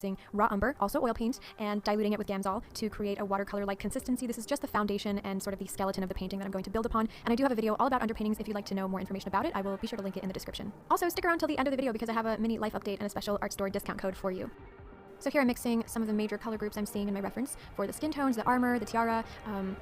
using raw umber, also oil paint, and diluting it with Gamsol to create a watercolor-like consistency. This is just the foundation and sort of the skeleton of the painting that I'm going to build upon, and I do have a video all about underpaintings if you'd like to know more information about it. I will be sure to link it in the description. Also, stick around till the end of the video because I have a mini life update and a special art store discount code for you. So here I'm mixing some of the major color groups I'm seeing in my reference for the skin tones, the armor, the tiara,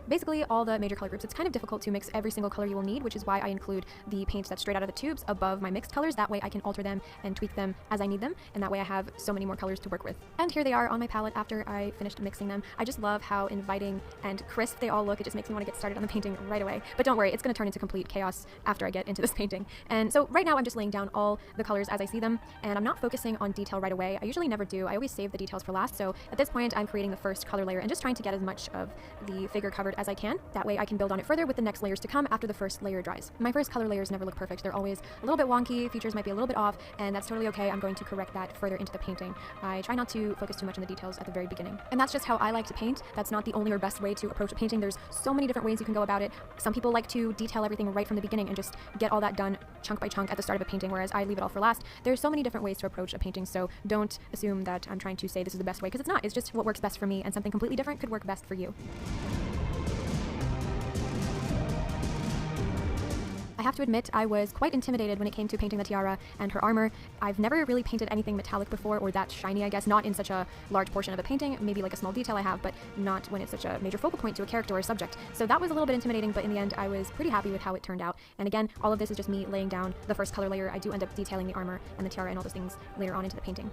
basically all the major color groups. It's kind of difficult to mix every single color you will need, which is why I include the paints that's straight out of the tubes above my mixed colors. That way I can alter them and tweak them as I need them, and that way I have so many more colors to work with. And here they are on my palette after I finished mixing them. I just love how inviting and crisp they all look. It just makes me want to get started on the painting right away. But don't worry, it's going to turn into complete chaos after I get into this painting. And so right now I'm just laying down all the colors as I see them, and I'm not focusing on detail right away. I usually never do. I always save the details for last. So at this point, I'm creating the first color layer and just trying to get as much of the figure covered as I can. That way I can build on it further with the next layers to come after the first layer dries. My first color layers never look perfect. They're always a little bit wonky, features might be a little bit off, and that's totally okay. I'm going to correct that further into the painting. I try not to focus too much on the details at the very beginning. And that's just how I like to paint. That's not the only or best way to approach a painting. There's so many different ways you can go about it. Some people like to detail everything right from the beginning and just get all that done chunk by chunk at the start of a painting, whereas I leave it all for last. There's so many different ways to approach a painting, so don't assume that I'm trying to say this is the best way, because it's not. It's just what works best for me, and something completely different could work best for you. I have to admit, I was quite intimidated when it came to painting the tiara and her armor. I've never really painted anything metallic before, or that shiny, I guess, not in such a large portion of a painting, maybe like a small detail I have, but not when it's such a major focal point to a character or a subject. So that was a little bit intimidating, but in the end, I was pretty happy with how it turned out. And again, all of this is just me laying down the first color layer. I do end up detailing the armor and the tiara and all those things later on into the painting.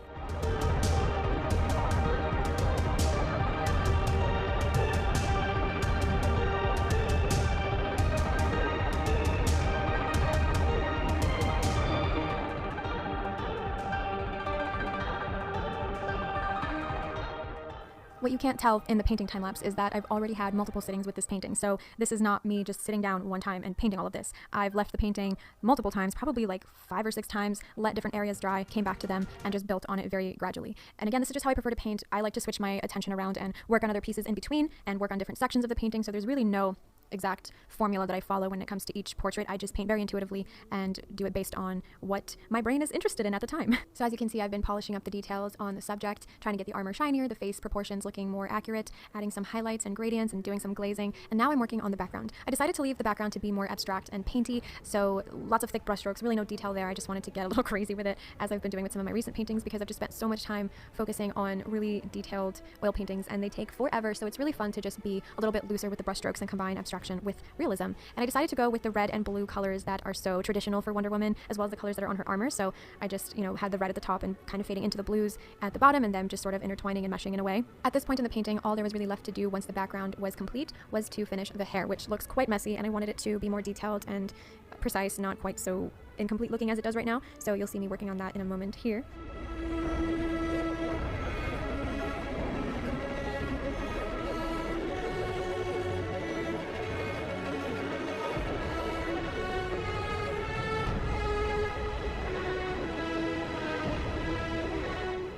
What you can't tell in the painting time lapse is that I've already had multiple sittings with this painting, so this is not me just sitting down one time and painting all of this. I've left the painting multiple times, probably like 5 or 6 times, let different areas dry, came back to them, and just built on it very gradually. And again, this is just how I prefer to paint. I like to switch my attention around and work on other pieces in between and work on different sections of the painting, so there's really no exact formula that I follow when it comes to each portrait. I just paint very intuitively and do it based on what my brain is interested in at the time. So as you can see, I've been polishing up the details on the subject, trying to get the armor shinier, the face proportions looking more accurate, adding some highlights and gradients and doing some glazing, and now I'm working on the background. I decided to leave the background to be more abstract and painty, so lots of thick brush strokes, really no detail there. I just wanted to get a little crazy with it, as I've been doing with some of my recent paintings, because I've just spent so much time focusing on really detailed oil paintings, and they take forever, so it's really fun to just be a little bit looser with the brush strokes and combine abstraction with realism. And I decided to go with the red and blue colors that are so traditional for Wonder Woman, as well as the colors that are on her armor. So I just, had the red at the top and kind of fading into the blues at the bottom, and then just sort of intertwining and meshing in a way. At this point in the painting, all there was really left to do once the background was complete was to finish the hair, which looks quite messy, and I wanted it to be more detailed and precise, not quite so incomplete looking as it does right now. So you'll see me working on that in a moment here.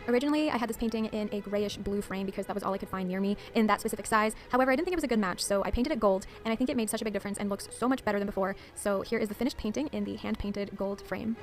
Originally, I had this painting in a grayish blue frame because that was all I could find near me in that specific size. However, I didn't think it was a good match, so I painted it gold, and I think it made such a big difference and looks so much better than before. So here is the finished painting in the hand-painted gold frame.